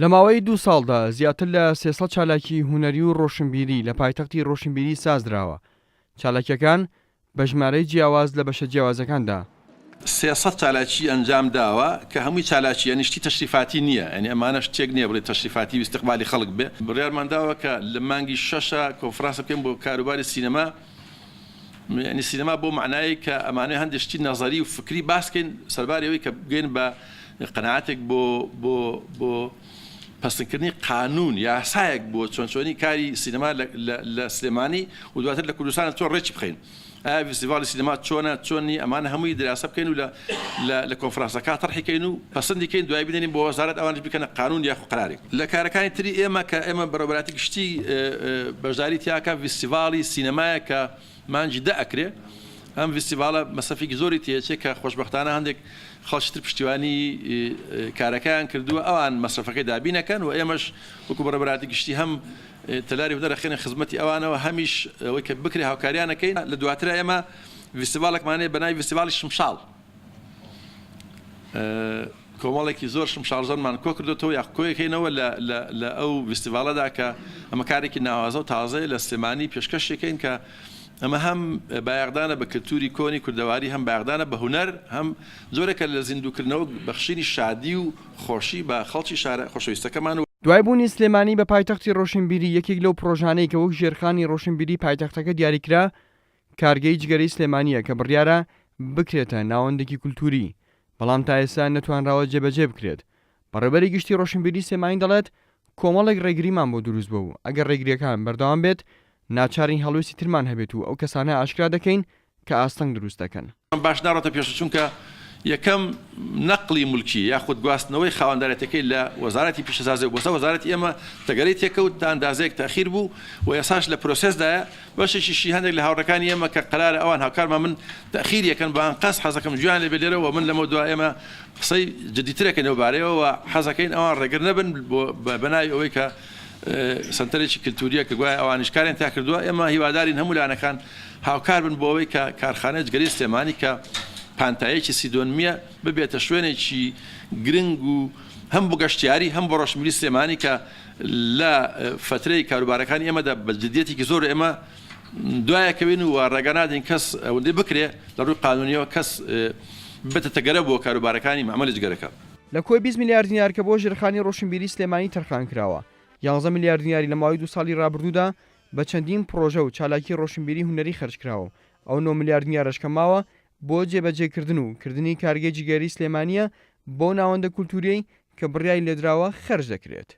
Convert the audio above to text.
لە ماوەی 2 ساڵدا زیاتر لە 300 چالاکی هونەری و ڕۆشنبیری لە پایتەختی ڕۆشنبیری سازدراوە. چالاکیەکان بە ژمارەی جیاواز لە بەشە جیاوازەکاندا 300 چالاکی ئەنجام داوە کە هەمووی چالاکی نیشتی تەشریفاتی نییە، ئەنی ئەمانە شتێک نییە بڵێ تەشریفاتی و استقبالی خەڵک بێ. بڕیارمانداوە کە لە مانگی 6 کۆنفرانسە بکەین بۆ کاروباری سینەما، ینی سینەما بۆ معنایی کە ئەمانەی هەندێک شتی نەزەری و فکری باسکەین سەربارەوەی کە بگەین بە قەناعاتێک بۆ پەسەندکردنی قانون یاسایەک بۆ چۆنچۆنی کاری سینەما لە سلێمانی و دواتر لە کوردستان چۆن ڕێکی بخەین. ئایا فستیڤاڵی سینەما چۆنی ئەمانە هەمووی دراسە بکەین و لە کۆنفرانسەکە تەرحیکەین و پەسەندیکەین، دوای بدەین بۆ وەزارەت ئەوانش بکەنە قانون یاخو قەرارێک. لە کارەکانی تری ئێمە کە ئێمە بەڕێوەبەراتی گشتی بەشداری تیاکە فستیڤاڵی سینەمایە کە مانجی دەئەکرێ. ئەم فستیڤاڵە مەسەفێکی زۆری تێچێت کە خۆشبەختانە هەندێک خەڵکیتر پشتیوانی کارەکەیان کردووە، ئەوان مەسرفەکەی دابینەکەن و ئێمەش وەکو بەڕێوەبەراتی گشتی هەم تەلاری هونەرەخێنە خزمەتی ئەوانەوە هەمیش ئەوەی کە بکرێ هاوکاریانەکەین. لە دواترە ئێمە فستیڤاڵێکمانەیە بە ناوی فستیڤاڵی شمشاڵ، کۆمەڵێکی زۆر شمشاڵ زۆرمان کۆ کردوێتەوە یا کۆیەکەینەوە لە ئەو فستیڤاڵەدا کە ئەمە کارێکی ناوازە و تازەیە لە سلێمانی پێشکەشێکین کە ئەمە هەم بایەغدانە بە کللتوری کۆنی کوردەواری، هەم بایەغدانە بە هونەر، هەم زۆرێکە لە زیندووکردنەوە بەخشینی شادی و خۆشی بە خەڵکی شارە خۆشەویستەکەمان. دوای بوونی سلێمانی بە پایتەختی ڕۆشنبیری یەکێک لەو پرۆژانەی کە وەک ژێرخانی ڕۆشنبیری پایتەختەکە دیاریکرا کارگەی جگەرەی سلێمانیە کە بڕیارە بکرێتە ناوەندێکی کولتوری، بەڵام تا ئێستا نەتوانراوە جێبەجێ بکرێت. بەڕێبەری گشتی ڕۆشنبیری سلێمانی دەڵێت کۆمەڵێک ڕێگریمان بۆ دروست بوو، ئەگەر ڕێگریەکان بەردەوام بێت ناچارین هەڵوێستی ترمان هەبێت و ئەو کەسانە ئاشکرا دەکەین کە ئاستەنگ دروست دەکەن. باش ناڕۆتە پێش چونکە یەکەم نەقلی مولکی یاخود گواستنەوەی خاوەندارەتەکەی لە وەزارەتی پیشەسازی و بۆسە وەزارەتی ئێمە تەگەری تێکەوت تا ئەندازەیەک تاخیر بوو و ئێساش لە پرۆسێسدایە. بەشێکیشی هەندێک لە هاوڕەکانی ئێمە کە قەرارە ئەوان هاوکارمان من تاخیر یەکەن بەان قەس حەزەکەم جویان لێ بێلێرەوە من لەمە دوای ئێمە قسەی جدیترەکەنەوە بارەیەوە حەزەکەین ئەوان ڕێگر نەبن بەناوی ئەوەی کە سنتەرێکی کللتوریە کە گوای ئەوانش کارێن تا کردووە. ئێمە هیوادارین هەموو لانەکان هاوکار بن بۆ ئەوەی کە کارخانەی جگەرەی سلێمانی کە پانتایەکی سیدۆنمیە ببێتە شوێنێکی گرنگ و هەم بۆ گەشتیاری هەم بۆ ڕۆشنبیری سلێمانی کە لە فترەی کاروبارەکانی ئێمەدا بە جدیەتێکی زۆر ئێمە دوایەکەوین و ڕێگەنادین کەس ئەوەندەی بکرێ لە ڕووی قانونیەوە کەس بێتە تەگەرە بۆ کاروبارەکانی معاملەی جگەرەکە. لە کۆی 20 میلیارد دینار کە بۆ ژێرخانی ڕۆشنبیری سلێمانی تەرخان کراوە، 11 میلیارد دیناری لە ماوەی 2 ساڵی ڕابردوودا بە چەندین پرۆژە و چالاکی ڕۆشنبیری هونەری خەرجکراوە. ئەو 9 میلیارد دیناریش کە ماوە بۆ جێبەجێکردن و کردنی کارگەی جگەرەی سلێمانیە بۆ ناوەندە کولتوریەی کە بڕیای لێدراوە خەرج دەکرێت.